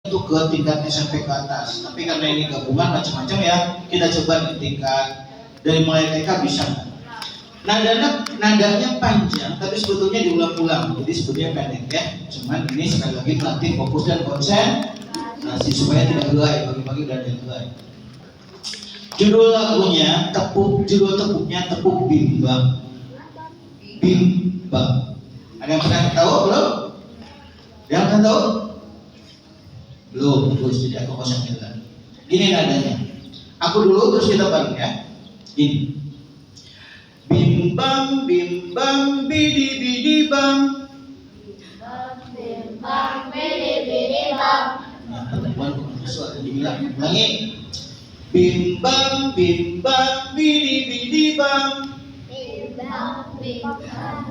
itu ke tingkat SMP ke atas. Tapi karena ini gabungan macam-macam ya, kita coba di tingkat dari mulai TK bisa. Nadanya panjang, tapi sebetulnya diulang-ulang, jadi sebetulnya pendek ya. Cuman ini sekali lagi melatih fokus dan konsentrasi supaya tidak helai, bagi-bagi dan helai. Judul lagunya judul tepuknya Tepuk Bimbang. Bimbang. Ada yang pernah tahu belum? Yang pernah tahu? Belum, terus jadi aku kosong jalan. Gini nadanya. Aku dulu terus kita bareng ya. Gini. Bim bam bidi bidi bam. Bim bam bidi bidi bam. Nah, teman suara dibilang ulangi. Bim bam bidi bidi bam. Bim bam bim bam.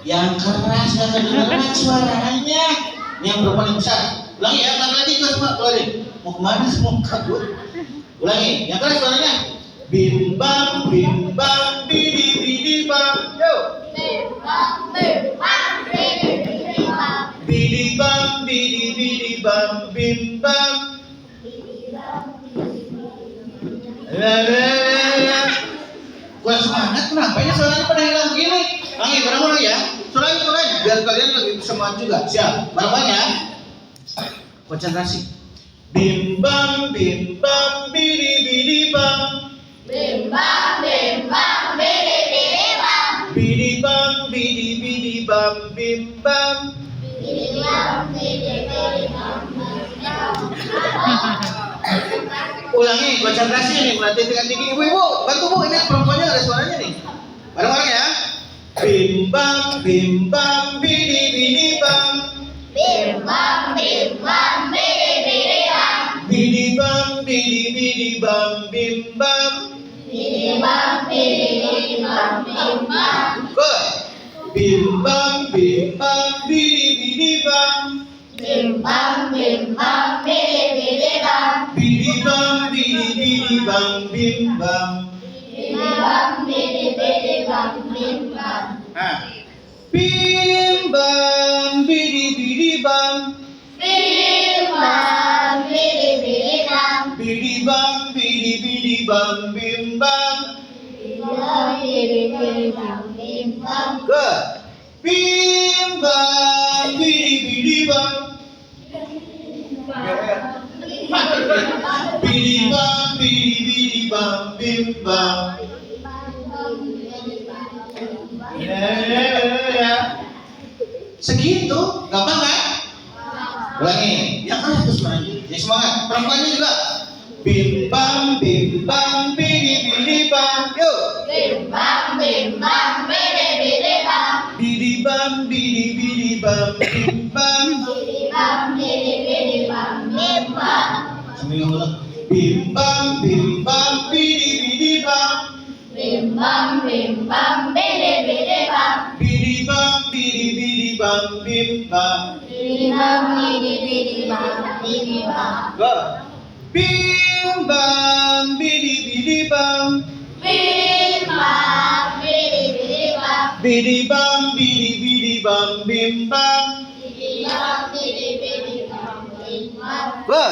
Yang keras gak kedengeran suaranya. Ini yang berapa yang besar? Ulangi ya, lagi juga semua keluarin. Mau kemana semua kabur? Ulangi, yang keras suaranya. Bim bam bidi bidi bam. Yo. Bim bam bidi bidi bam. Bidi bidi bam bim bam. Kurang semangat kenapa ya suaranya pada hilang begini? Ulangi bareng-bareng ya. Suaranya biar kalian lebih semangat juga. Siap, bareng-bareng ya. Konsentrasi. Bim bam bidi bidi bam. Bim bam bidi bidi bam. Bidi bidi bam bim bam. Bidi bam bidi bidi bam bim bam. Ulangi, konsentrasi nih, melatih tingkat tinggi. Ibu, bantu bu, ini perempuannya ada suaranya nih. Bareng-bareng ya. Bim bam bidi bidi bam. Bim bam bidi bidi bam. Bidi bidi bam bim bam. Bidi bam bidi bam bim bam. Good. Bim bam bidi bidi bam. Bim bam bidi bidi bam. Bidi bidi bam bim bam. Bidi bam bidi bidi bam bim bam. Nah. Bim bam bidi bidi bam. Bim bam bidi bidi bam. Bidi bidi bam bim bam. Bidi bam bidi bidi bam bim bam. Good. Bim bam bidi bidi bam. Bidi bidi bam bim bam. Segitu, gampang kan? Ulangi, yang keras terus lagi. Yang semangat, perempuannya juga. Bim bam bidi bidi bam. Yuk. Bim bam bidi bidi bam. Bidi bidi bam bim bam. Bidi bam bidi bidi bam bim bam. Sambil ngulang. Bim bam bidi bidi bam. Bim bam bidi bidi bam. Bidi bidi bam bim bam. Bidi bam bidi bidi bam bim bam. Go. Bim bam bidi bidi bam. Bim bam bidi bidi bam. Bidi bidi bam bim bam. Bidi bam bidi bidi bam bim bam. Go.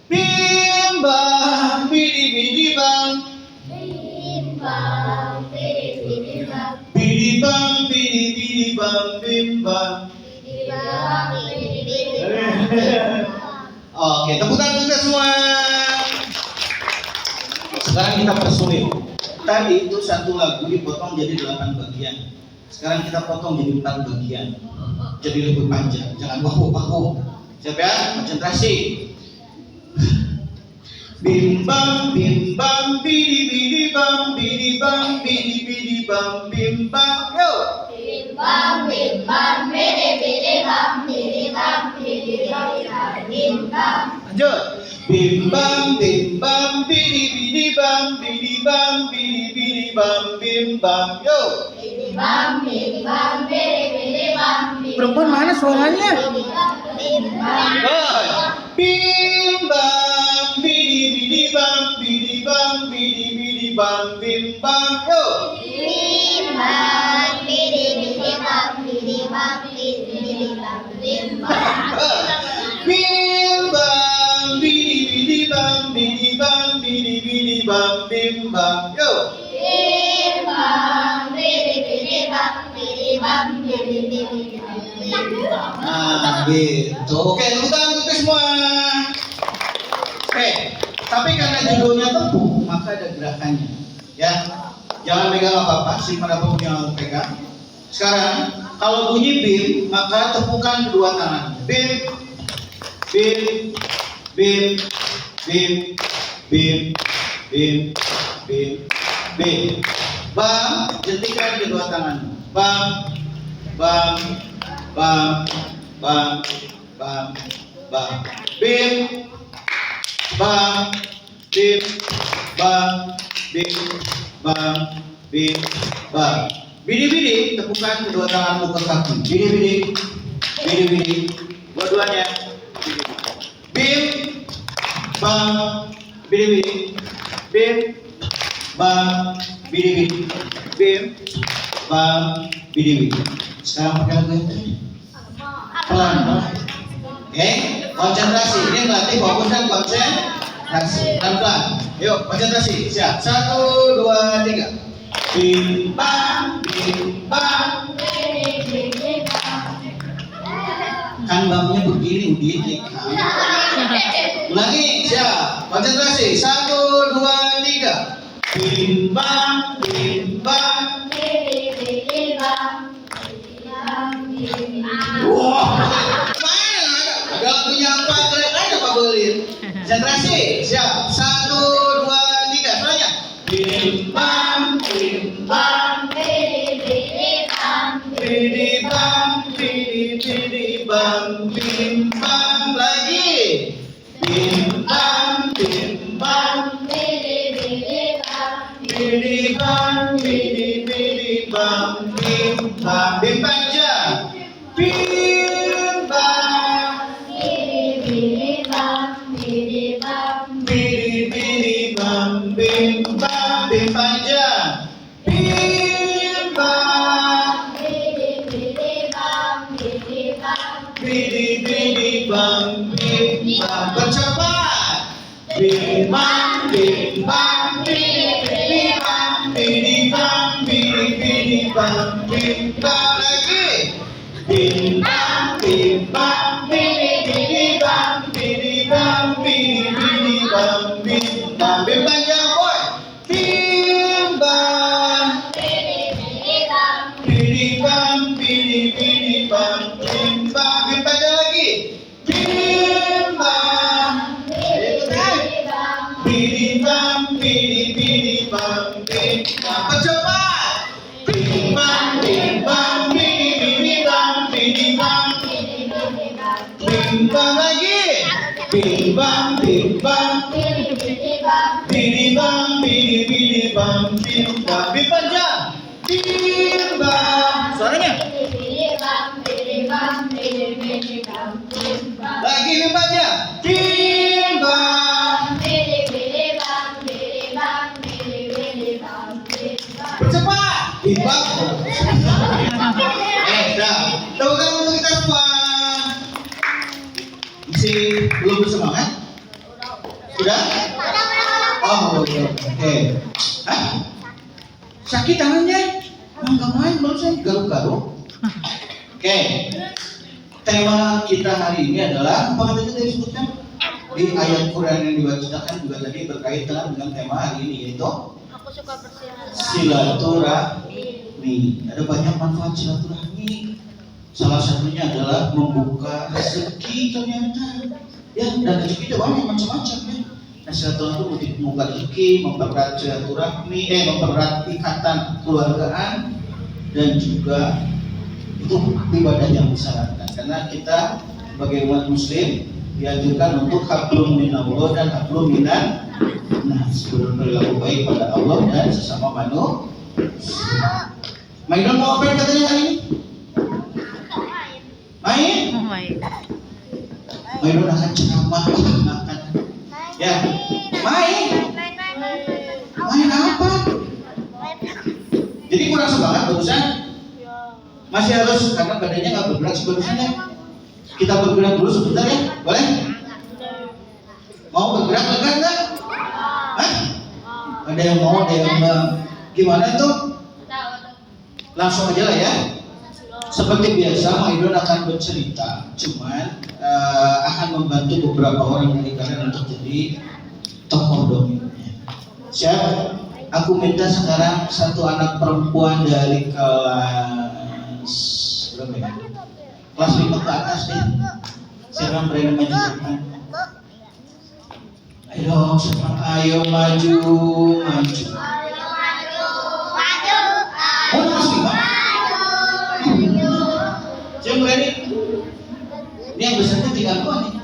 Bim bam bidi bidi bam. Bim bam bidi bidi bam. Bidi bidi bam bim bam. Bidi bam bidi bidi bam. Oke, tepuk tangan kita semua. Sekarang kita persulit. Tadi itu satu lagu dipotong jadi 8 bagian. Sekarang kita potong jadi 4 bagian. Jadi lebih panjang. Jangan wahu-wahu. Siap ya? Konsentrasi. Bim bam bidi bidi bam bidi bidi bam bim bam. Yo. Bim bam bidi bidi bam bidi bam bidi bidi bam bim bam. Lanjut. Bim bam bidi bidi bam bidi bidi bam bim bam. Yo. Bidi bam bidi bidi bam bidi. Perempuan mana suaranya? Bim bam. Good. Bim bam bidi bidi bam bidi bidi bam bim bam. Yo. Bim bam bidi bidi bam bidi bam bidi bidi bam bim bam. Bim bam bim bam. Yuk. Bim bam bidi bam bidi bam bidi bidi bam. Nah, gitu. Oke, tepuk tangan untuk semua. Oke, tapi karena judulnya tepuk, maka ada gerakannya. Ya, jangan pegang apa-apa, simpan apapun yang pegang. Sekarang, kalau bunyi bim, maka tepukan kedua tangan. Bim, bim, bim, bim, bim, bim, bim, bim. Bam, jentikan kedua tangan. Bam, bam, bam, bam, bam, bam. Bim, bam, bim, bam, bim, bam, bim, bam. Bidi-bidi, tepukan kedua tanganmu ke kaki. Bidi-bidi, bidi-bidi, dua-duanya. Bim, bam, bidi-bidi, bim, bam, bidi-bidi, bim, bam, bidi-bidi. Sekarang pakai lagu yang tadi. Pelan-pelan. Oke, konsentrasi. Ini melatih fokus dan konsentrasi. Pelan-pelan. Yuk, konsentrasi. Siap. 1, 2, 3. Bim bam, bim bam. Kan bamnya begini, Udin. Ulangi, siap. Konsentrasi. 1, 2, 3. Bim bam, bim bam. Wah, mana ada lagunya apa? Keren aja Pak Bolin. Konsentrasi, siap. 1, 2, 3. Semuanya. Bim bam, bim bam. Bidi bam, bidi bam, bim bam. Lagi. Bim bam, bim bam. Bidi bam, bidi bam, bim bam. Bim panjang. Bim bam. Bidi bam, bim bam. Bim panjang. Bim bam. Bidi bam, bim bam. Percepat. Bim bam, bim bam. Bidi bam, bidi bam, bidi bam, bim bam. Lagi. Bim bam, bim bam. Bidi bam, bidi bam, bidi bam, bim bam. Bim panjang boy. Bim bam. Bidi bam, bidi bam, bim bam. Bim panjang lagi. Bim bam. Bidi bam, bidi bam, bim bam. Percepat. Bim bam, bidi bam, bidi bam. Bim bam lagi. Bim bam, bidi bam, bidi bam, bim bam. Bim panjang. Bim bam. Suaranya. Lagi bim panjang. Bim bam. Percepat. Bim bam. Dah. Tepuk tangan untuk kita semua. Masih belum bersemangat? Sudah? Oh, oke. Hah? Sakit tangannya? Nggak main, barusan garuk-garuk. Oke. Tema kita hari ini adalah apa katanya tadi sebutkan? Di ayat Quran yang dibacakan juga tadi berkaitan dengan tema hari ini, yaitu silaturahmi. Ada banyak manfaat silaturahmi. Salah satunya adalah membuka rezeki ternyata. Ya, dan rezeki itu banyak macam-macam ya. Nah, silaturahmi untuk membuka rezeki, mempererat silaturahmi, mempererat ikatan keluargaan, dan juga itu ibadah yang disarankan. Karena kita sebagai umat Muslim dianjurkan untuk hablum minallah dan hablum minan nas, berperilaku baik pada Allah dan sesama manusia. Mainan mau apa katanya hari ini? Main? Mainan akan ceramah makan. Ya, main. Main apa? Jadi kurang semangat barusan? Masih harus, karena badannya nggak bergerak sebelumnya. Kita bergerak dulu sebentar ya, boleh? Mau bergerak enggak? Hah? Ada yang mau, ada yang enggak. Gimana tuh? Langsung aja lah ya. Seperti biasa, Maidon akan bercerita, cuman akan membantu beberapa orang dari kalian untuk jadi tokoh dongengnya. Siap? Aku minta sekarang satu anak perempuan dari kelas berapa ya? Kelas 5 ke atas deh. Siapa yang berani maju ke depan? Ayo dong, siapa? Ayo maju, maju. Oh, kelas 5? Siapa berani? Ini yang besarnya 3 nih.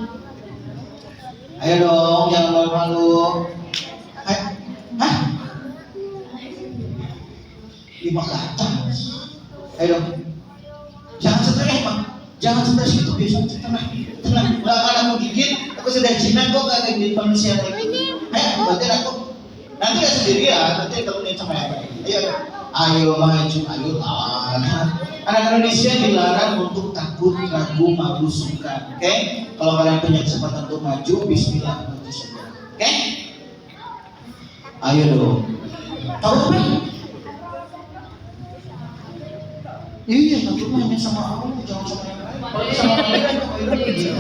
Ayo dong, jangan malu-malu. Hah? 5 ke atas. Ayo dong. Jangan stres, Bang. Jangan stres gitu, biasa tenang. Tenang. Nggak akan aku gigit. Aku sudah jinak kok, gak gigit manusia lagi. Ayo, bantuin aku. Nanti gak sendirian, nanti temenin sama yang lain. Ayo maju, ayo lah. Anak Indonesia dilarang untuk takut, ragu, malu, sungkan. Oke? Kalau kalian punya kesempatan untuk maju, bismillah maju saja. Oke? Ayo dong. Tahu apa? Iya, takut mainnya sama aku, jangan sama yang lain. Kalau sama yang lain, ayo begini.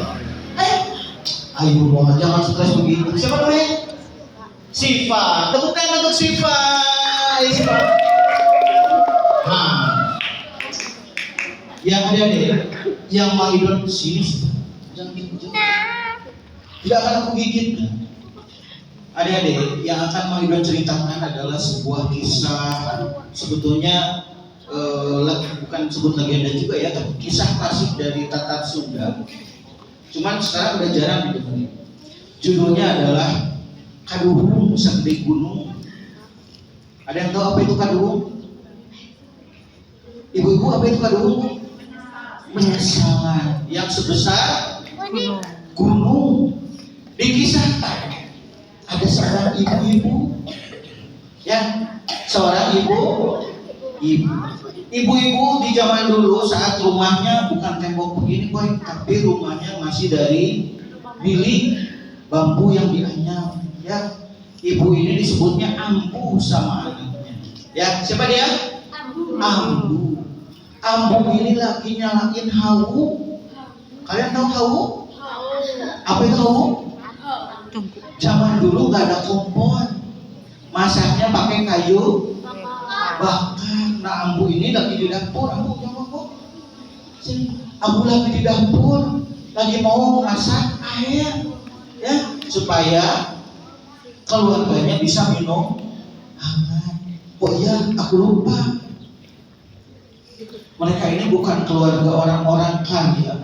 Ayo dong, jangan stres begitu. Siapa namanya? Siva. Tepuk tangan untuk Siva. Siva. Yang adik-adik, yang Maidon sini, jangan gitu. Tidak akan aku gigit. Adik-adik, yang akan Maidon ceritakan adalah sebuah kisah. Sebetulnya bukan sebut legenda juga ya, tapi kisah klasik dari Tatar Sunda. Cuman sekarang udah jarang didengar. Judulnya adalah Kaduhung Segede Gunung. Ada yang tahu apa itu Kaduhung? Ibu-ibu, apa itu Kaduhung? Menyesangan yang sebesar gunung. Dikisahkan ada seorang ibu-ibu, ya, seorang ibu-ibu di zaman dulu saat rumahnya bukan tembok begini boy, tapi rumahnya masih dari bilik bambu yang dianyam, ya. Ibu ini disebutnya Ambu sama anaknya, ya. Siapa dia? Ambu. Ambu ini lagi nyalain hawu. Kalian tahu hawu? Apa itu hawu? Zaman dulu gak ada kompor, masaknya pakai kayu bakar. Nah, Ambu ini lagi di dapur. Ambu, jangan kok. Ambu lagi di dapur, lagi mau masak air, ya, supaya keluarganya bisa minum hangat. Oh iya, aku lupa. Mereka ini bukan keluarga orang-orang kaya.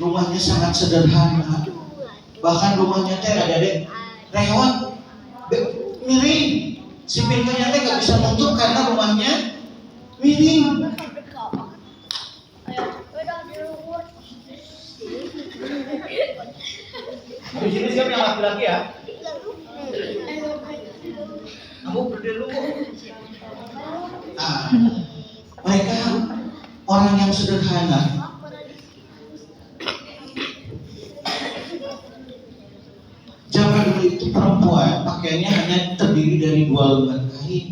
Rumahnya sangat sederhana. Bahkan rumahnya teh adik-adik rewat, miring. Si pintunya teh gak bisa nutup karena rumahnya miring. Di sini siapa yang laki-laki ya? Kamu berdiri dulu. Mereka orang yang sederhana. Zaman dulu itu perempuan pakaiannya hanya terdiri dari 2 lembar kain.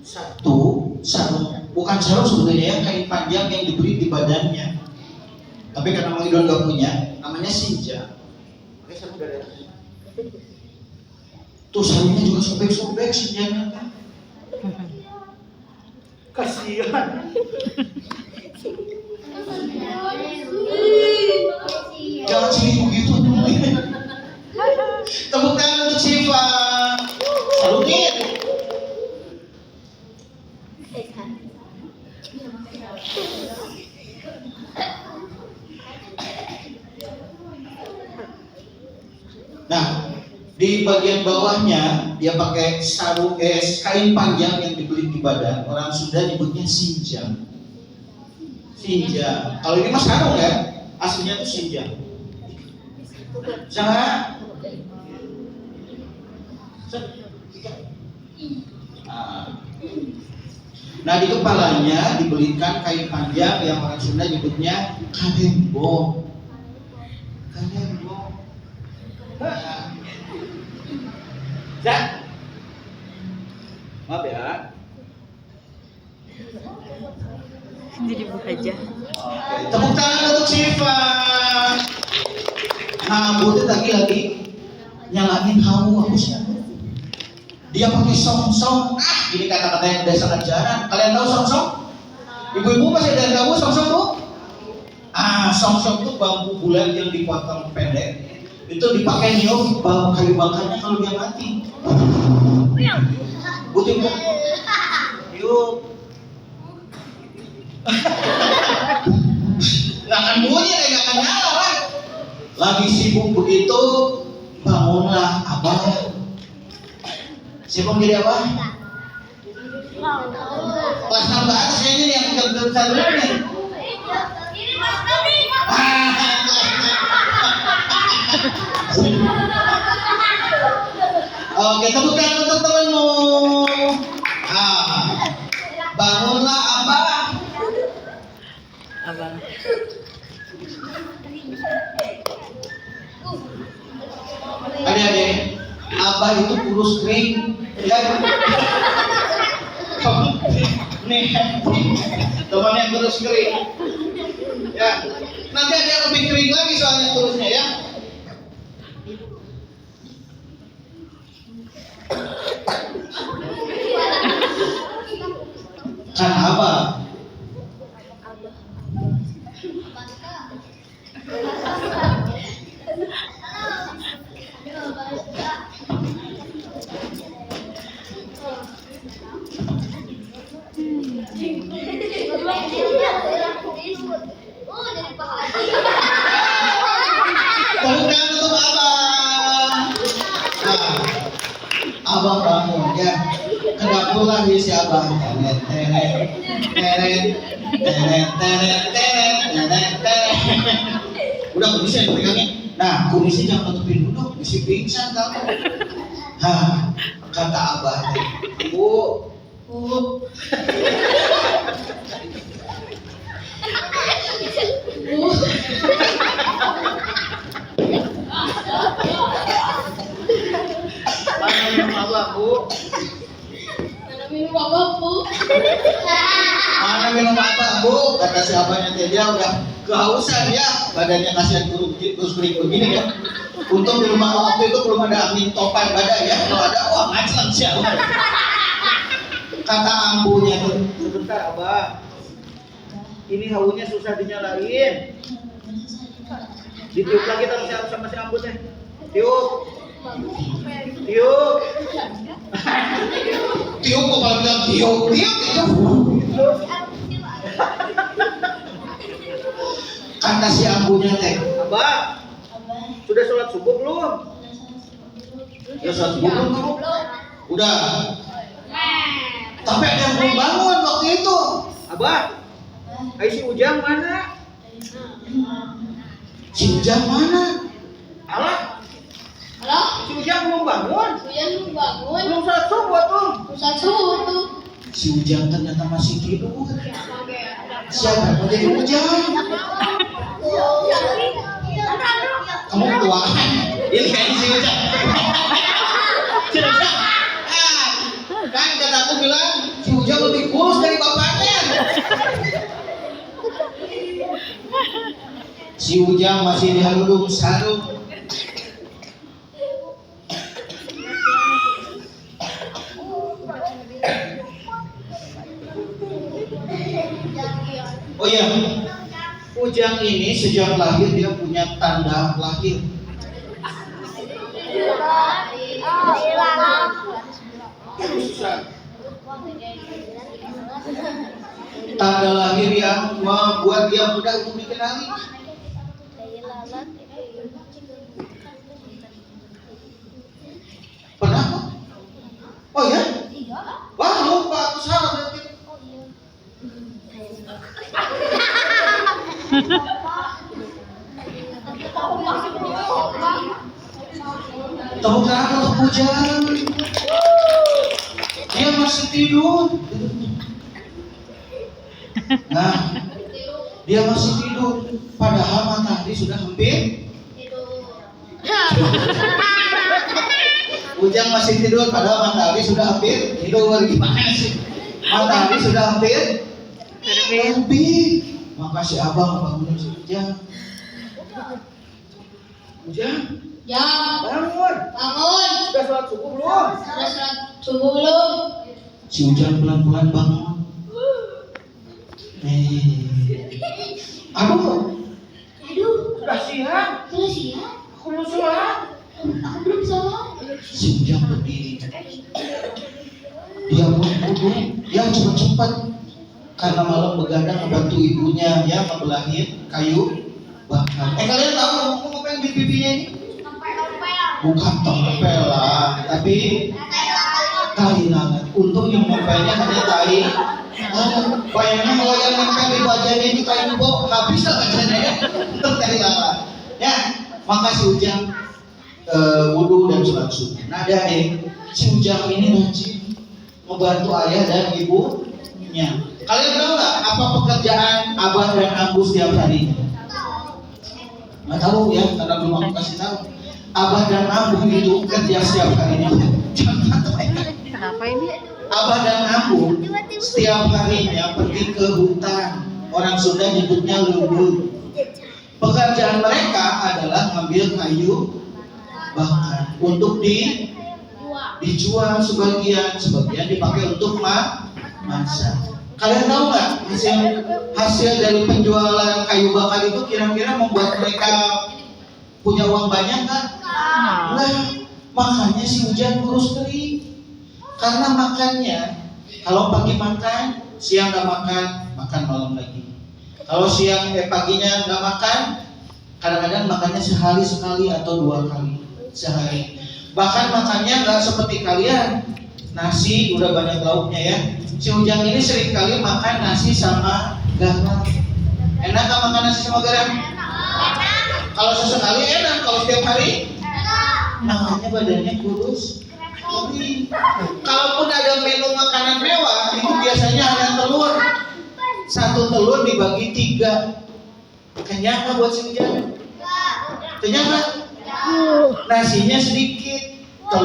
Satu sarung, bukan sarung sebetulnya ya, kain panjang yang diberi di badannya. Tapi karena Maidon gak punya, namanya sinja. Pakai sarung dari atas. Tuh sarungnya juga sobek-sobek sinjanya. Kasihan. Jangan sini begitu dulu. Tepuk tangan untuk Siva. Salutin. Nah, di bagian bawahnya dia pakai sarung kain panjang yang dibeli di badan. Orang Sunda nyebutnya sinja. Sinja. Kalau ini mas sarung ya, aslinya itu sinja. Jangan. Nah, di kepalanya dibelikan kain panjang yang orang Sunda nyebutnya kalembo. Kalembo. Dan Maaf ya. Jadi Bu aja. Oke, tepuk tangan untuk Siva. Nah, Bu lagi nyalain kamu harusnya. Dia pakai song-song. Ini kata-kata yang udah sangat jarang. Kalian tahu song-song? Ibu-ibu masih ada yang tahu song-song Bu? Song-song itu bambu bulat yang dipotong pendek. Itu dipakai niup bambu kayu bakarnya kalau dia mati. Bu tiup. Tiup. Nggak akan bunyi, nggak akan nyala kan? Lagi sibuk begitu, bangunlah abah. Sibuk jadi apa? Kelas 16 kayaknya yang kerja dulu nih. Oke, tepuk tangan untuk temanmu. Bangunlah abah. Abang. Adik-adik, abah itu kurus kering, ya. Nih, teman yang kurus kering, ya. Nanti ada yang lebih kering lagi soalnya kurusnya, ya. Kan abah. Tepuk tangan untuk abang. Abang bangun ya. Ke dapur lagi si abang. Teret. Udah kumisnya dipegangin. Nah, kumisnya jangan tutupin dulu, mesti pingsan kamu. Kata abah, Bu. Mana minum abah, Bu? Mana minum abah, Bu? Mana minum abah, Bu? Kata si abahnya dia udah kehausan ya, badannya kasihan terus kering begini ya. Untung di rumah waktu itu belum ada angin topan badai ya. Kalau ada, wah ngaceng sih abah. Kata ambunya tuh, sebentar abah. Ini haunya susah dinyalain. Ditiup lagi sama si ambu teh. Tiup. Tiup. Tiup kok malah bilang tiup. Kata si ambunya teh, abah, sudah sholat subuh belum? Ya sholat subuh belum kamu? Udah. Tapi ada yang belum bangun waktu itu. Abah, si Ujang mana? Si Ujang mana? Alah, Halo? si Ujang belum bangun. Uyan belum bangun. Belum sholat subuh tuh. Pusat subuh tuh. Si Ujang ternyata masih tidur. Siapa mau jadi Ujang? Kamu tua. Ini kayak si Ujang. Si Ujang. Kan kata aku bilang si Ujang lebih kurus dari bapaknya. Si Ujang masih dihaludung sarung. Oh iya, Ujang ini sejak lahir dia punya tanda lahir. Susah. Tanda lahir yang membuat dia mudah untuk dikenali. Pernah kok? Oh ya? Wah lupa, aku salah berarti. Tepuk tangan untuk Ujang. Dia masih tidur. Nah, dia masih tidur. Padahal matahari sudah hampir. Ujang masih tidur padahal matahari sudah hampir tidur. Gimana sih? Matahari sudah hampir terbit. Makasih abang bangunin si Ujang. Ujang, Jam. bangun. Bangun. Sudah sholat subuh belum? Sudah sholat subuh belum? Si Ujang pelan-pelan bangun. Aduh, Aduh. sudah siang. Sudah siang. Aku belum sholat. Aku belum sholat. Si Ujang berdiri. Dia pun wudhu. Dia cepat-cepat. Karena malam begadang membantu ibunya ya membelahin kayu bakar. Kalian tahu mau ngapain di pipinya ini? Bukan tompel lah, tapi tai langat. Untung yang nempelnya hanya tai. Bayangin kalau yang nempel di wajahnya ini kayu bok, habis lah bacanya ya. Untuk tai langat. Ya, makasih Ujang wudhu dan sholat subuh. Nah, dari si Ujang ini rajin membantu ayah dan ibunya. Kalian tahu nggak apa pekerjaan abah dan ambu setiap hari? Nggak tahu ya, karena belum aku kasih tahu. Abah dan ambu itu kerja setiap harinya. Kenapa ini? Abah dan ambu setiap harinya pergi ke hutan. Orang Sunda nyebutnya lubur. Pekerjaan mereka adalah ngambil kayu bakar untuk dijual sebagian dipakai untuk masak. Kalian tahu nggak hasil dari penjualan kayu bakar itu kira-kira membuat mereka punya uang banyak nggak? Enggak. Makanya si Ujang kurus kering. Karena makannya kalau pagi makan, siang nggak makan, makan malam lagi. Kalau siang paginya nggak makan, kadang-kadang makannya sehari sekali atau 2 kali sehari. Bahkan makannya nggak seperti kalian, nasi udah banyak lauknya ya. Si Ujang ini sering kali makan nasi sama garam. Enak nggak makan nasi sama garam? Kalau sesekali enak, kalau setiap hari? Makanya badannya kurus. Kalaupun ada menu makanan mewah, itu biasanya ada telur. 1 telur dibagi 3. Kenyang nggak buat si Ujang? Kenyang nggak? Nasinya sedikit. 1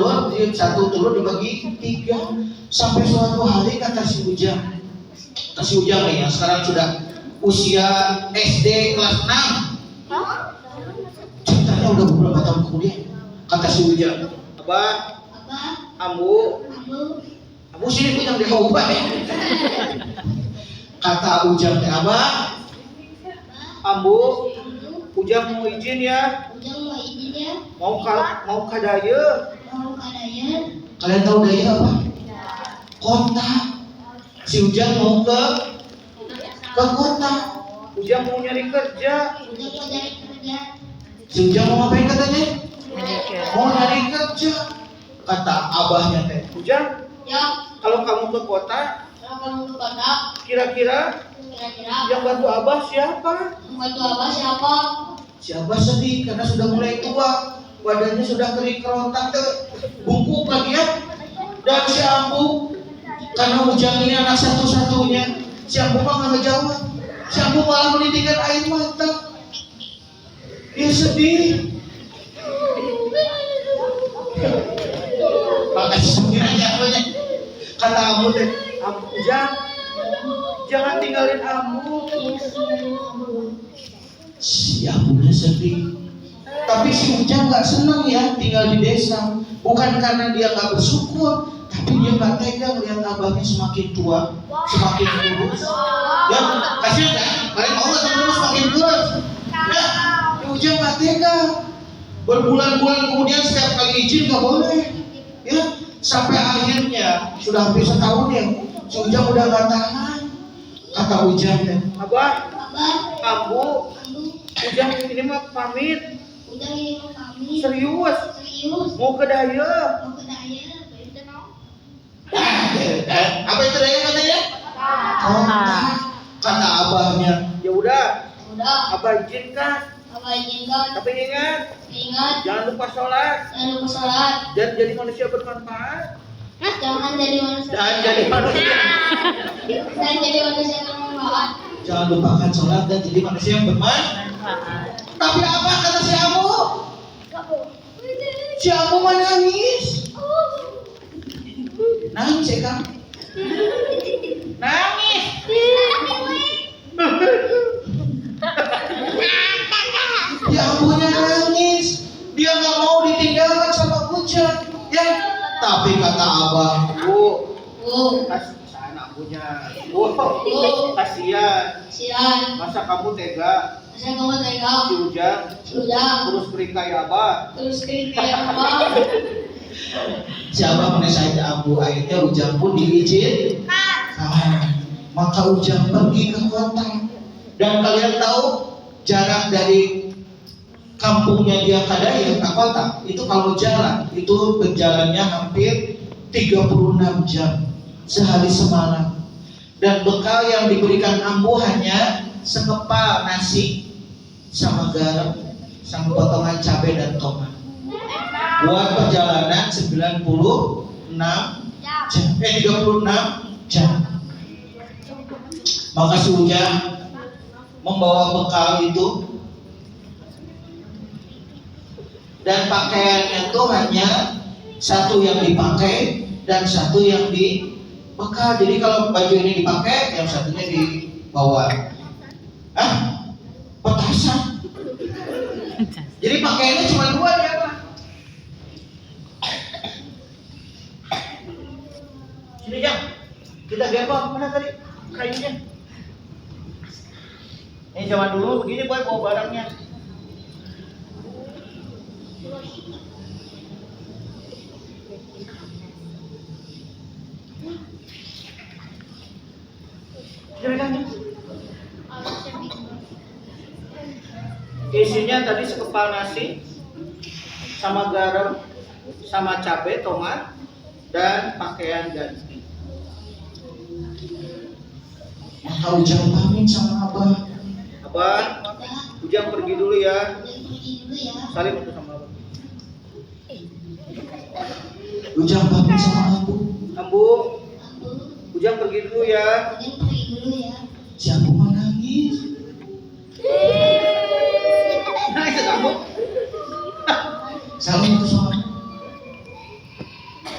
telur dibagi 3. Sampai suatu hari kata si Ujang nih yang sekarang sudah usia SD kelas 6. Ceritanya udah beberapa tahun kemudian. Kata si Ujang, Abah, Ambu sini Ujang di Haubah ya. Kata Ujang teh, Abah, Ambu, Ujang mau izin ya. Mau ka daya. Kalian tahu daya apa? Kota. Si Ujang mau ke kota. Ujang mau nyari kerja. Si Ujang mau ngapain katanya? Mau nyari kerja. Kata abahnya teh, Ujang, kalau kamu ke kota, kira-kira yang bantu abah siapa? Si abah sedih karena sudah mulai tua, badannya sudah kering kerontang, bungkuk lagi ya. Dan si Ambu, karena Ujang ini anak satu-satunya, si Ambu mah nggak ngejawab. Si Ambu malah menitikkan air mata. Dia sedih. Makasih sebenarnya apanya. Kata Ambu teh, Ujang, jangan tinggalin Ambu. Si Ambunya sedih. Tapi si Ujang nggak senang ya tinggal di desa. Bukan karena dia nggak bersyukur, tapi dia nggak tega melihat abahnya semakin tua, semakin kurus. Ya, kasihan kan? Kalian mau nggak teman-teman semakin kurus? Ya, si Ujang nggak tega. Berbulan-bulan kemudian setiap kali izin nggak boleh. Ya, sampai akhirnya sudah hampir setahun ya, si Ujang udah nggak tahan. Kata Ujang teh, Abah, Ambu, Ujang ini mah pamit. Serius? Mau ke daya? Apa itu daya katanya? Kata abahnya, ya udah, abah izinkan. Tapi ingat, jangan lupa sholat. Dan jadi manusia bermanfaat. Jangan jadi manusia. Jangan lupakan sholat dan jadi manusia yang bermanfaat. Tapi apa kata si Ambu? Si Ambu menangis. Nangis ya kan? Nangis. Ya ampunya nangis. Dia nggak mau ditinggalkan sama Ujang. Ya. Tapi kata abah, Bu, kasihan ampunya. Bu, kasihan. Sian, Masa kamu tega saya kamu tega, si Ujang sudah, terus berikai abah? terus kayak apa? Siapa menyelesaikan abu akhirnya Ujang pun diizin. Maka Ujang pergi ke kota. Dan kalian tahu jarak dari kampungnya dia ke Daya ke kota itu kalau jalan itu berjalannya hampir 36 jam sehari semalam. Dan bekal yang diberikan Ambu hanya sekepal nasi sama garam sama potongan cabai dan tomat. Buat perjalanan 36 jam. Maka si Ujang membawa bekal itu dan pakaiannya itu hanya satu yang dipakai dan satu yang dibekal. Jadi kalau baju ini dipakai, yang satunya dibawa. Petasan. Jadi pakaiannya cuma dua dia Pak. Sini Jang, kita gembok mana tadi kayunya? Ini zaman dulu begini boy bawa barangnya. Isinya tadi sekepal nasi sama garam sama cabai, tomat dan pakaian ganti. Maka Ujang pamit sama Abah. Abah, Ujang pergi dulu ya. Salim untuk sama Abah. Ujang pamit sama Ambu. Ambu, Ujang pergi dulu ya. Si Ambu menangis. Nangis kamu? Salim untuk sama.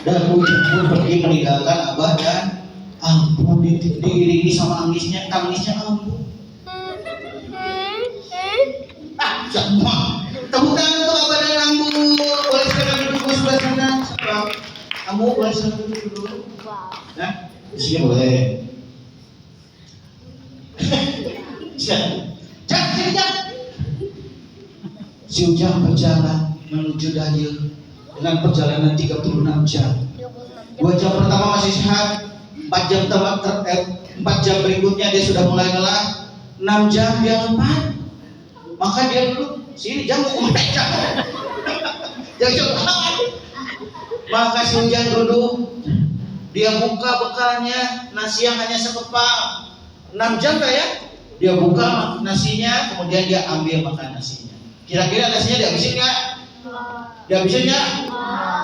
Dan Ujang pun pergi meninggalkan Abah dan Ambu diiringi sama tangisnya Ambu. Semua. Tepuk tangan untuk Abah dan Ambu. Boleh sekarang duduk sebelah sana. Ambu boleh sekarang duduk dulu. Nah, di sini boleh. Jangan sini jangan. Si Ujang berjalan menuju Daya dengan perjalanan 36 jam. 2 jam pertama masih sehat. 4 jam berikutnya dia sudah mulai lelah. 6 jam dia lemah. Maka dia dulu sini jangan mereka. Jangan. Maka si Ujang duduk. Dia buka bekalnya, nasi yang hanya sekepal. 6 jam kan ya? Dia buka nasinya, kemudian dia ambil makan nasinya. Kira-kira nasinya dihabisin nggak? Dihabisin nggak?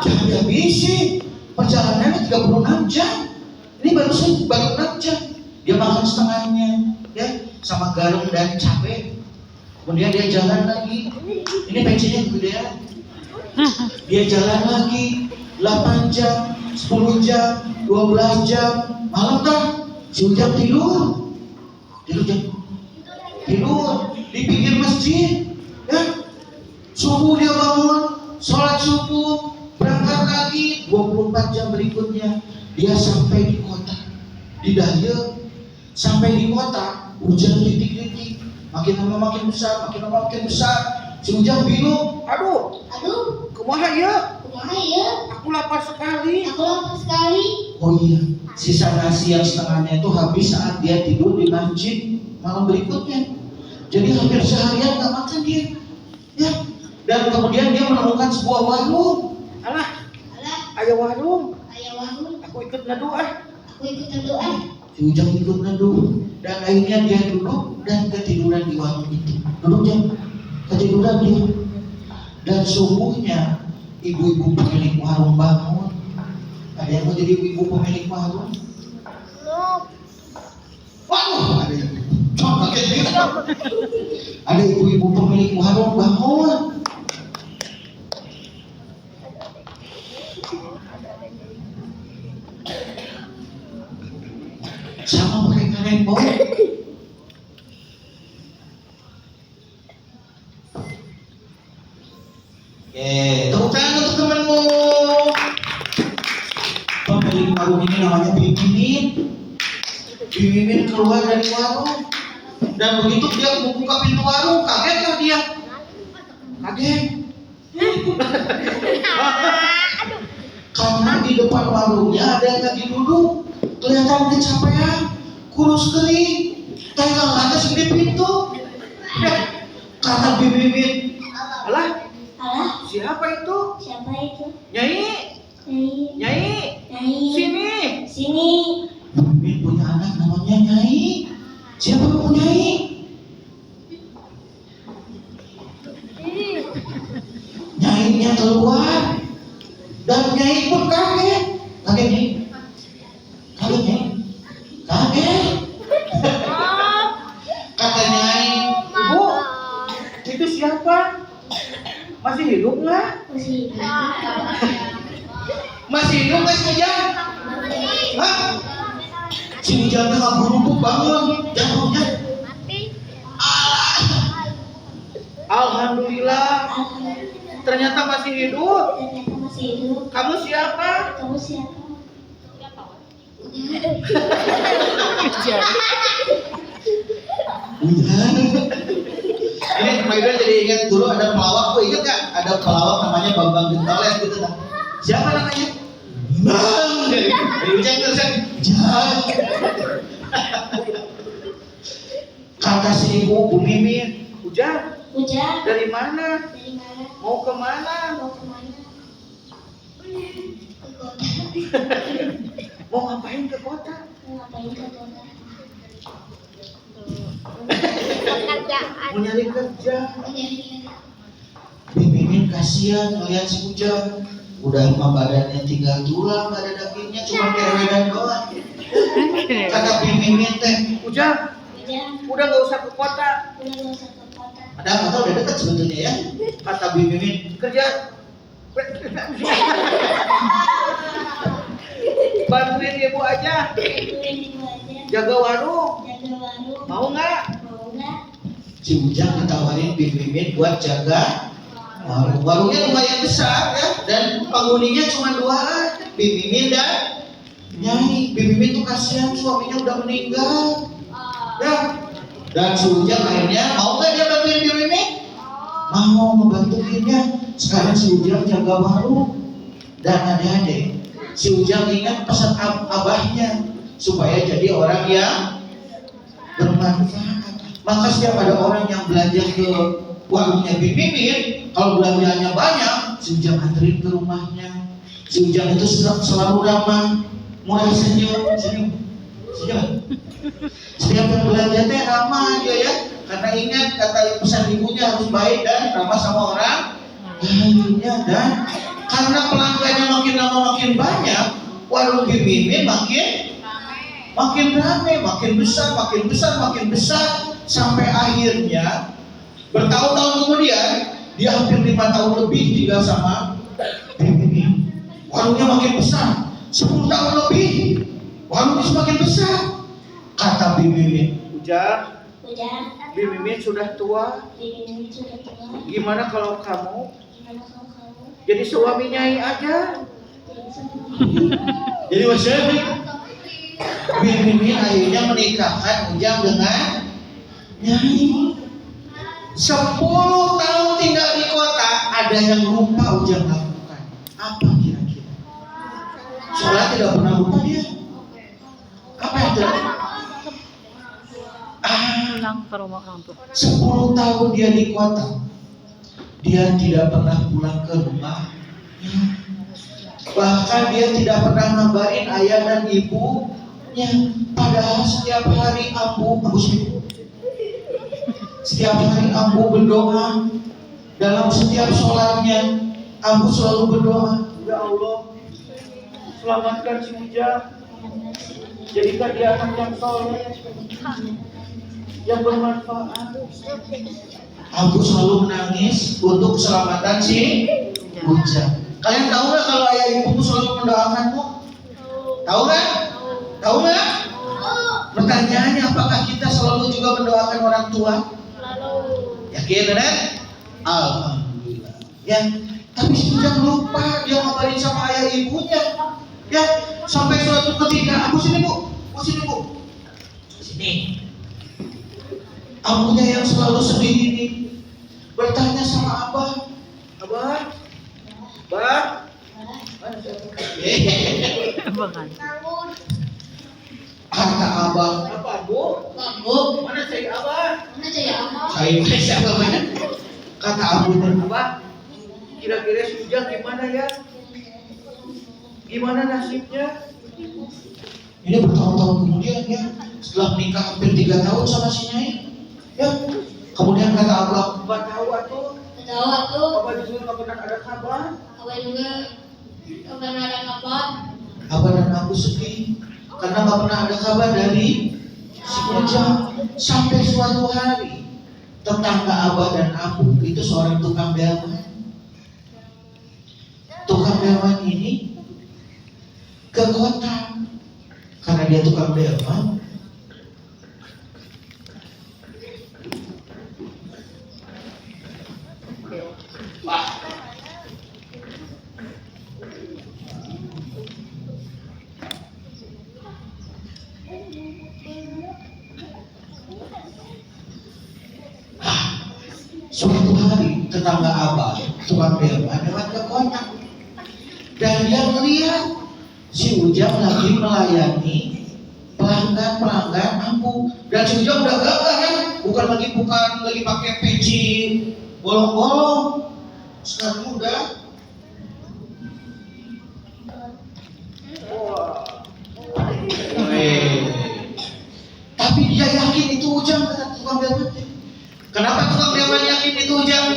Jangan dihabisin. Perjalanannya 36 jam. Ini baru 6 jam. Dia makan setengahnya, ya, sama garam dan cabai. Kemudian dia jalan lagi. Ini pensinya kemudian. Dia jalan lagi 8 jam, 10 jam, 12 jam. Malam kan? Si Ujang tidur. Tidur di pinggir masjid. Ya. Subuh dia bangun, sholat subuh, berangkat lagi. 24 jam berikutnya dia sampai di kota. Di Daya. Sampai di kota, hujan titik-titik. Makin lama makin besar, makin lama makin besar. Si Ujang bingung. Aduh, kumaha ya? Aku lapar sekali. Oh iya, sisa nasi yang setengahnya itu habis saat dia tidur di masjid malam berikutnya. Jadi hampir seharian nggak makan dia. Ya. Dan kemudian dia menemukan sebuah warung. Alah, ayah warung. Aku ikut neduh. Si Ujang ikut neduh. Dan akhirnya dia duduk dan ketiduran di warung itu. Duduk jam, ketiduran dia. Dan subuhnya ibu-ibu pemilik warung bangun. Ada yang mau jadi ibu pemilik warung? Waduh, ada yang kaget gitu. Ada ibu-ibu pemilik warung bangun. handphone. Oke, tepuk tangan untuk temanmu. Pemilik warung ini namanya Bibi Mimin. Bibi Mimin keluar dari warung dan begitu dia membuka pintu warung, kagetlah dia. Kaget. Karena di depan warungnya ada yang lagi duduk, kelihatan kecapean, kurus kering, pegang atas di pintu. Kata Bibi Mimin, alah, Alah, siapa itu? siapa itu? Nyai, Nyai. Nyai, Nyai. sini. Sini. Bibi Mimin punya anak namanya Nyai. Siapa yang punya Nyai? Nyainya keluar dan Nyai pun kaget. Kaget Nyai? Kaget Nyai? Kaget. Kata Nyai, Ibu, itu siapa? Masih hidup nggak? Masih. Masih hidup nggak si Ujang? Hah? Si Ujangnya nggak buru bangun, jatuhnya. Ah. Alhamdulillah, ternyata masih hidup. Ternyata masih hidup. Kamu siapa? Kamu siapa? Ujang. Ini Pak Iwan jadi ingat dulu ada pelawak, kok ingat nggak? Ada pelawak namanya Bambang Gentolet gitu kan? Siapa namanya? Bang. Dari Ujang terus kan? Ujang. Kata si ibu Bu Mimin, Ujang, Ujang. dari mana? Dari mana? Mau kemana? Mau kemana? Ke kota. Mau ngapain ke kota? Mau ngapain ke kota? Mau nyari kerja. Bibi Mimin kasihan ngeliat si Ujang. Udah mah badannya tinggal tulang, gak ada dagingnya, cuma kerewedan doang. Kata Bibi Mimin teh, Ujang, Ujang. udah gak usah ke kota. Udah gak usah ke kota. Padahal kota udah dekat sebetulnya ya. Kata Bibi Mimin, kerja. Bantuin ibu aja, Bantuin ibu aja. jaga warung. Jaga warung. Mau nggak? Mau nggak? Si Ujang ditawarin Bibi Mimin buat jaga warung. Warungnya lumayan besar ya, dan penghuninya cuma 2, Bibi Mimin dan Nyai. Bibi Mimin tuh kasihan suaminya udah meninggal. Ya. Dan si Ujang akhirnya mau nggak dia bantuin Bibi Mimin? Mau ngebantuinnya. Sekarang si Ujang jaga warung. Dan adik-adik, si Ujang ingat pesan abahnya supaya jadi orang yang bermanfaat. Maka setiap ada orang yang belanja ke warungnya Bibi Mimin, kalau belanjanya banyak, si Ujang anterin ke rumahnya. Si Ujang itu selalu ramah, mulai senyum. Setiap yang belanja teh ramah dia ya, karena ingat kata pesan ibunya harus baik dan ramah sama orang lainnya. Dan karena pelanggannya makin lama makin banyak, warung Bibi Mimin makin ramai, makin besar, sampai akhirnya bertahun-tahun kemudian dia hampir 5 tahun lebih tinggal sama Bibi Mimin. Warungnya makin besar, 10 tahun lebih, warungnya semakin besar. Kata Bibi Mimin, Ujang, Ujang. Bibi Mimin sudah tua. Bibi Mimin sudah tua. Gimana kalau kamu Gimana kalau kamu jadi suami Nyai aja? jadi sama? Jadi maksudnya Bibi Mimin akhirnya menikahkan Ujang dengan Nyai. 10 tahun tinggal di kota, ada yang lupa Ujang lakukan. Apa kira-kira? Sholat tidak pernah lupa dia. Apa yang terjadi? Pulang ke rumah orang tua. 10 tahun dia di kota, dia tidak pernah pulang ke rumah. Bahkan dia tidak pernah ngabarin ayah dan ibunya. Padahal setiap hari setiap hari Ambu berdoa. Dalam setiap sholatnya Ambu selalu berdoa, ya Allah, selamatkan si Ujang, jadikan dia anak yang soleh, yang bermanfaat. Ambu selalu menangis untuk keselamatan si Ujang. Kalian tahu nggak kalau ayah ibu tuh selalu mendoakanmu? Tahu nggak? Tahu nggak? Pertanyaannya, apakah kita selalu juga mendoakan orang tua? Lalu. Yakin, Nenek? Alhamdulillah. Ya, tapi si Ujang lupa dia ngabarin sama ayah ibunya. Ya, sampai suatu ketika, aku sini bu, sini. Abunya yang selalu sedih ini bertanya sama Abah, Abah, Bukan. kata Abah, apa bu? Mana cai Abah? Cai siapa banyak? Kata abunya, Abah, kira-kira si Ujang gimana ya? Gimana nasibnya? Ini bertahun-tahun kemudian ya, setelah menikah hampir 3 tahun sama si Nyai. Ya, kemudian kata Abah, Abah tahu atuh. Abah juga nggak pernah ada kabar. Abah dan aku sedih karena nggak pernah ada kabar dari si Ujang. Sampai suatu hari tetangga Abah dan aku itu seorang tukang delman. Tukang delman ini ke kota karena dia tukang delman. Suatu hari tetangga Abah tukang delman lewat ke kota dan dia melihat si Ujang lagi melayani pelanggan ampuh, dan si Ujang udah gagah kan, bukan lagi pakai peci bolong-bolong, sekarang udah tapi dia yakin itu Ujang, kata tukang delman. Kenapa tukang delman yakin itu Ujang?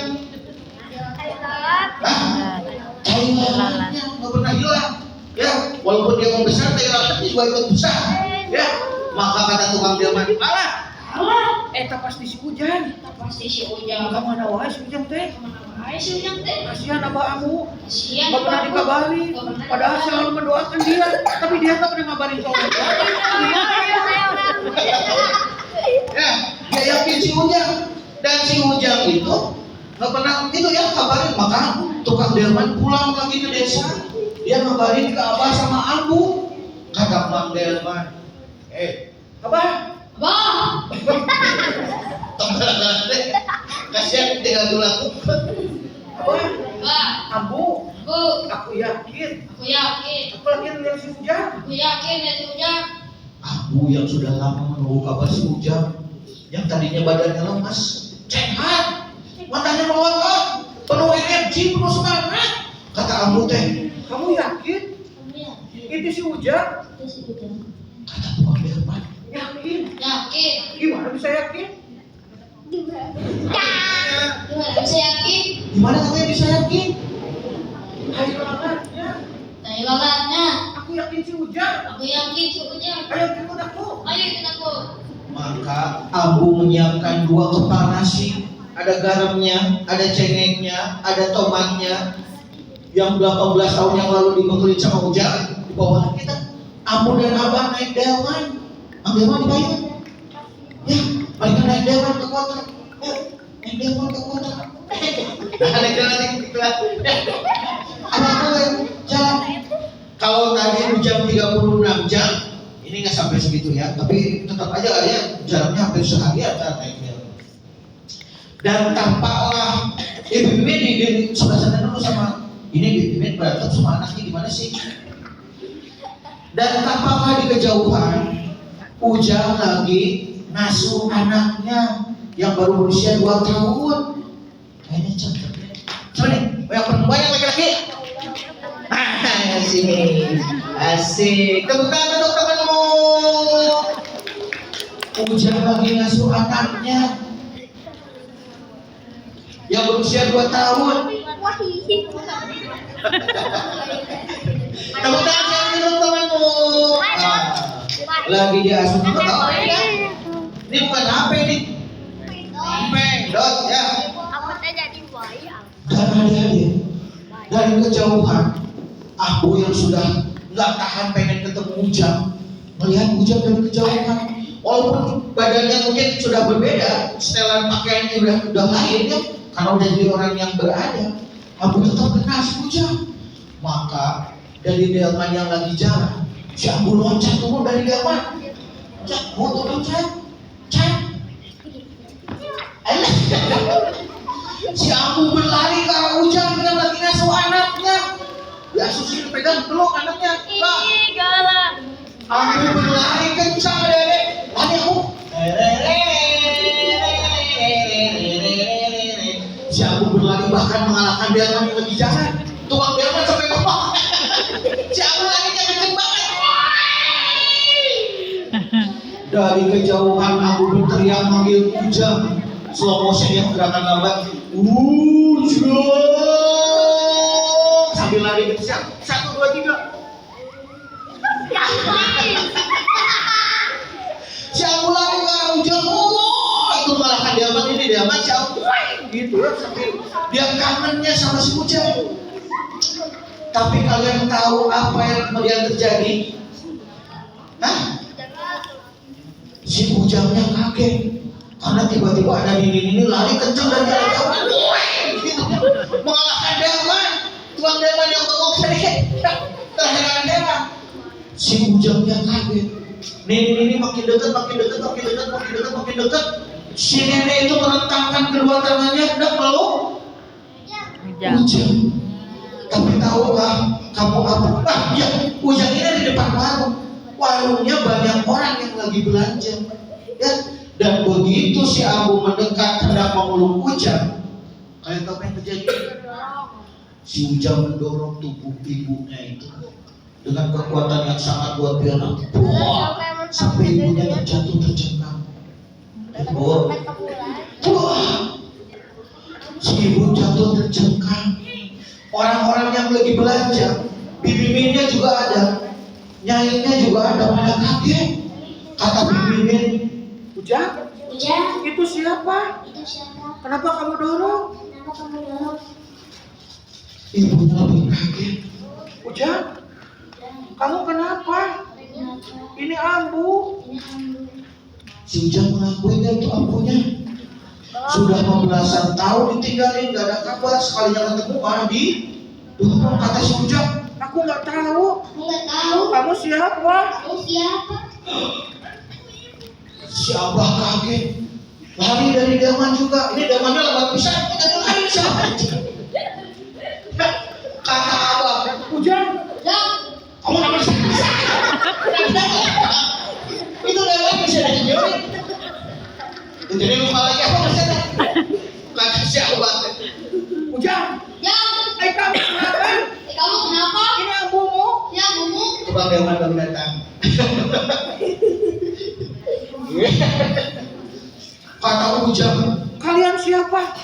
Cairannya nggak pernah hilang. Ya, walaupun dia membesar, cairannya juga ikut besar. Ya, maka kata tukang delman, alah, eta pasti si Ujang. Kemana wae si Ujang teh? Kasihan Abah Amu, nggak pernah dikabari. Padahal selalu mendoakan dia, tapi dia nggak pernah ngabarin soal Ujang. Ya, dia yakin si Ujang. Dan si Ujang itu nggak pernah itu ya kabarin. Maka tukang delman pulang lagi ke desa, dia ngabarin ke Abah sama Abu. Kata tukang delman, Abah, kasihan tinggal tulang. Abah, Abu, aku yakin lihat si Ujang. Abu yang sudah lama menunggu kabar si Ujang, yang tadinya badannya lemas, sehat, matanya melotot, penuh energi, penuh semangat. Kata Abu teh, kamu yakin itu si Ujang? Kata tukang delman, yakin. Gimana bisa yakin? Gimana katanya bisa yakin? Hayulangannya. Aku yakin si Ujang. Ayo ikut aku. Maka Abu menyiapkan 2 kepal nasi, ada garamnya, ada cengeknya, ada tomatnya, yang 18 tahun yang lalu dibekelin sama Ujang, dibawa kita. Abu dan Abah naik delman, delman dibayar. Ya, mereka naik delman ke kota. Ya, naik delman ke kota. Naik delman ke kota. Ada jalan. Kalau tadi jam 36 jam, ini nggak sampai segitu ya, tapi tetap aja ya jaraknya hampir sehari antara naik delman. Dan tampaklah Ibu Mimin di sebelah sana dulu sama ini Ibu Mimin berantem sama anaknya gimana sih? Dan tampaklah di kejauhan Ujang lagi ngasuh anaknya yang baru berusia 2 tahun. Kayaknya cantik. Coba nih, yang perempuan yang laki-laki. Asik. Tepuk tangan untuk temanmu. Ujang lagi ngasuh anaknya yang berusia 2 tahun. Tepuk tangan untuk temanmu. Lagi diasuh. Kamu tahu ya? Ini bukan HP nih. Dot ya. Dan adik-adik, dari kejauhan, Abu yang sudah nggak tahan pengen ketemu Ujang, melihat Ujang dari kejauhan, walaupun badannya mungkin sudah berbeda, setelan pakaiannya udah lain ya, karena udah jadi orang yang berada, Abu tetap kena si Ujang. Maka dari delman yang lagi jalan, si Abu loncat turun dari delman. Cak, mau turun cak. Si Abu berlari ke arah Ujang dengan lagi ngasuh anaknya. Ya Susi pegang peluk anaknya. Pak, Galak. Abu berlari kencang adek. Lari Abu. Si Abu berlari bahkan mengalahkan delman yang lagi jalan. Tukang delman sampai bawah. Si Abu larinya kenceng banget. Dari kejauhan Abu berteriak manggil Ujang. Slow motion yang gerakan lambat. Ujang. Sambil lari ke siap. 1, 2, 3. Si Abu lari ke arah Ujang. Itu malah delman ini delman si Abu. Gitu ya sambil dia kangennya sama si Ujang. Tapi kalian tahu apa yang kemudian terjadi? Hah? Si Ujangnya kaget karena tiba-tiba ada ini lari kencang dari arah jauh, gitu, mengalahkan delman, tuang delman yang bengong sedikit, terheran-heran. Si Ujangnya kaget. Ini makin dekat. Si nenek itu merentangkan kedua tangannya hendak meluk Ujang. Tapi tahukah kamu apa? Ya, Ujang ini di depan warung. Warungnya banyak orang yang lagi belanja. Ya, dan begitu si Abu mendekat hendak memeluk Ujang, kalian tahu apa yang terjadi? Si Ujang mendorong tubuh ibunya itu dengan kekuatan yang sangat luar biasa. Sampai ibunya terjatuh tercengkam. Si ibu jatuh tercengkam. Orang-orang yang lagi belanja, bibi-bibinya juga ada, nyainya juga ada, pada kaget. Kata bibi-bibi, Ujang, itu siapa? Kenapa kamu dorong? Ibunya lebih kaget. Ujang, kamu kenapa? Ini Ambu. Si Ujang mengakuinya itu ampunya. Sudah 15 tahun ditinggalin, gak ada kabar. Sekalinya ketemu malah di dorong. Kata si Ujang, aku nggak tahu. Kamu siapa? Si Abah kaget, lari dari delman juga. Ini delmannya lambat pisan, kita lari siapa? Kata Abah, Ujang, kamu nama siapa? Itu delman bisa dijauhin. Jadi lupa lagi apa maksudnya? Kata si Abah, Ujang, kamu kenapa? Ini ambumu. Tukang delman baru datang. Kata Ujang, kalian siapa?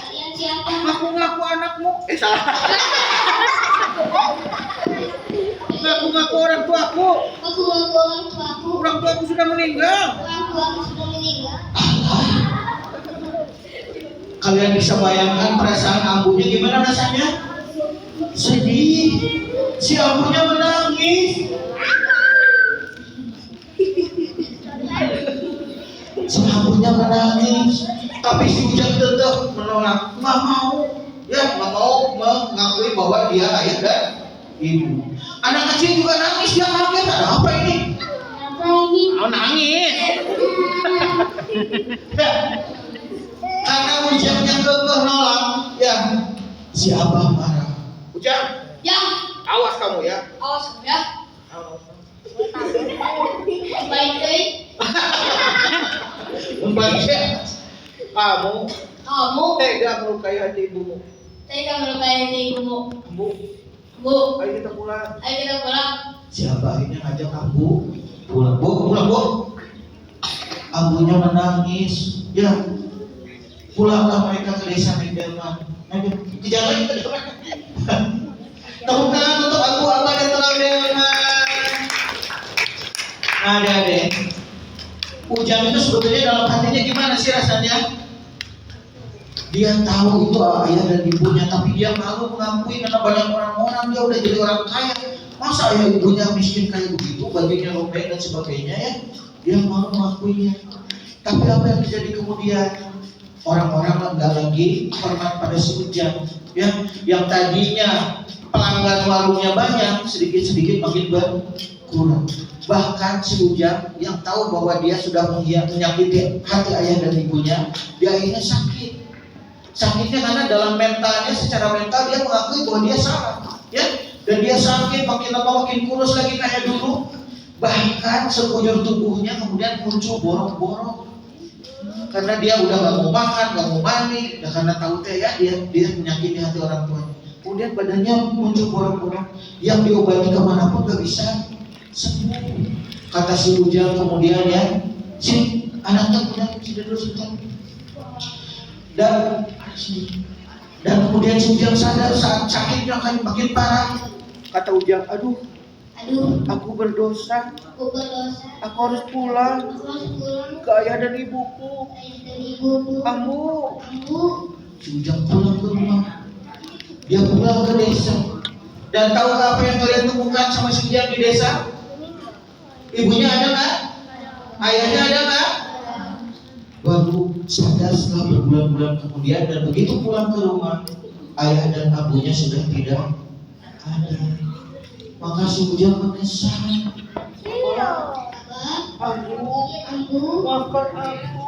Aku ngaku anakmu. Salah. Ngaku orang tuaku. Orang tuaku sudah meninggal. Kalian bisa bayangkan perasaan ambunya gimana rasanya? Sedih. Si ambunya menangis. Si ambunya menangis. Tapi si Ujang tetap menolak. Nggak mau mengakui bahwa dia ayah dan ibu. Anak kecil juga nangis, dia kaget. Ada apa ini? Nangis. Karena Ujangnya kekeh nolak, ya si Abah marah. Ujang, awas kamu ya. Awas. Membaiknya kamu tega melukai hati ibumu. Bu, ayo kita pulang. Si Abah ini ngajak Abu pulang. Bu. Abunya menangis. Ya, pulanglah mereka ke desa Mendelman. Kejar lagi ke depan. Tepuk tangan untuk Abu Abah dan Telau Delman. Nah, adik-adik, Ujang itu sebetulnya dalam hatinya gimana sih rasanya? Dia tahu itu ayah dan ibunya, tapi dia malu mengakui karena banyak orang-orang dia udah jadi orang kaya. Masa ayah ibunya miskin kayak begitu, bajunya robek dan sebagainya ya? dia mau mengakuinya. Tapi apa yang terjadi kemudian? Orang-orang nggak lagi hormat pada si Ujang, ya, yang tadinya pelanggan warungnya banyak, sedikit-sedikit makin berkurang. Bahkan si Ujang yang tahu bahwa dia sudah menyakiti hati ayah dan ibunya, dia akhirnya sakit. Sakitnya karena dalam mentalnya, secara mental dia mengakui bahwa dia salah, ya, dan dia sakit, makin lama makin kurus lagi kayak dulu. Bahkan sekujur tubuhnya kemudian muncul borok-borok. Karena dia udah gak mau makan, gak mau mandi, dan karena tahu teh ya dia menyakiti hati orang tuanya. Kemudian badannya muncul borok-borok, yang diobati kemanapun gak bisa sembuh. Kata si Ujang kemudian, ya, si anaknya punya tidak terus dan kemudian si Ujang sadar saat sakitnya akan makin parah. Kata Ujang, aduh, aku berdosa. Aku harus pulang ke ayah dan ibuku. Ambu. Si Ujang pulang ke rumah. Dia pulang ke desa. Dan tahu apa yang kalian temukan sama si Ujang di desa? Ibunya ada nggak? Ayahnya ada nggak? Baru sadar setelah berbulan-bulan kemudian, dan begitu pulang ke rumah, ayah dan abunya sudah tidak ada. Maka si Ujang menyesal. Ambu, maafkan aku.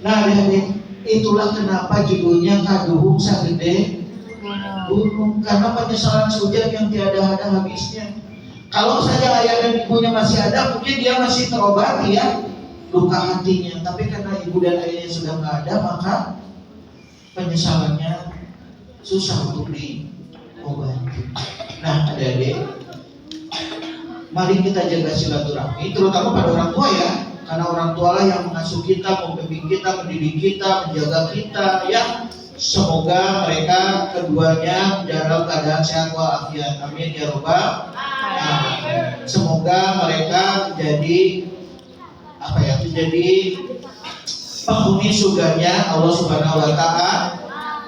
Nah, adik-adik, itulah kenapa judulnya Kaduhung Sagede Gunung, karena penyesalan si Ujang yang tiada ada habisnya. Kalau saja ayah dan ibunya masih ada, mungkin dia masih terobati, ya, luka hatinya. Tapi karena ibu dan ayahnya sudah nggak ada, maka penyesalannya susah untuk diobati. Nah, adik-adik, mari kita jaga silaturahmi, terutama pada orang tua, ya, karena orang tua lah yang mengasuh kita, membimbing kita, mendidik kita, menjaga kita, ya. Semoga mereka keduanya dalam keadaan sehat walafiat. Amin ya robbal alamin. Semoga mereka menjadi menjadi penghuni surganya Allah Subhanahu wa taala.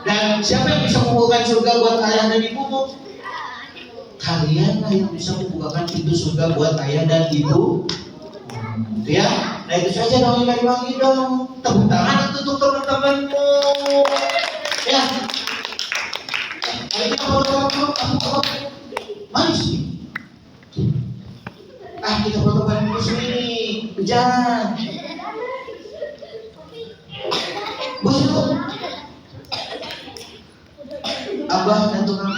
Dan siapa yang bisa membukakan surga buat ayah dan ibumu? Kalianlah yang bisa membukakan pintu surga buat ayah dan ibu. Gitu, ya. Nah, itu saja dong, lagi dong. Tepuk tangan untuk teman-temanmu. Ya. Ayo foto. Mari sini. Kita foto bareng di sini. Jangan. Bos itu. Abah dan tukang